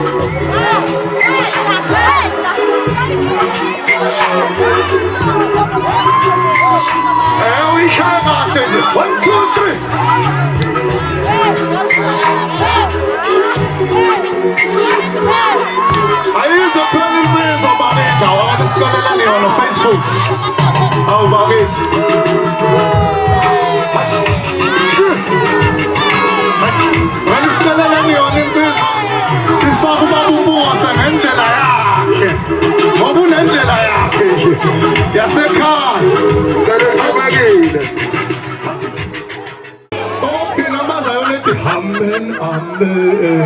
we shall not do it. 1, 2, 3. I use the planning things about it. I want to spell it on Facebook. How about it? When you spell it on it, si fa babu buasa nendela yake. Babu nendela yake. Yaseka. Amen, amen, amen, amen, amen.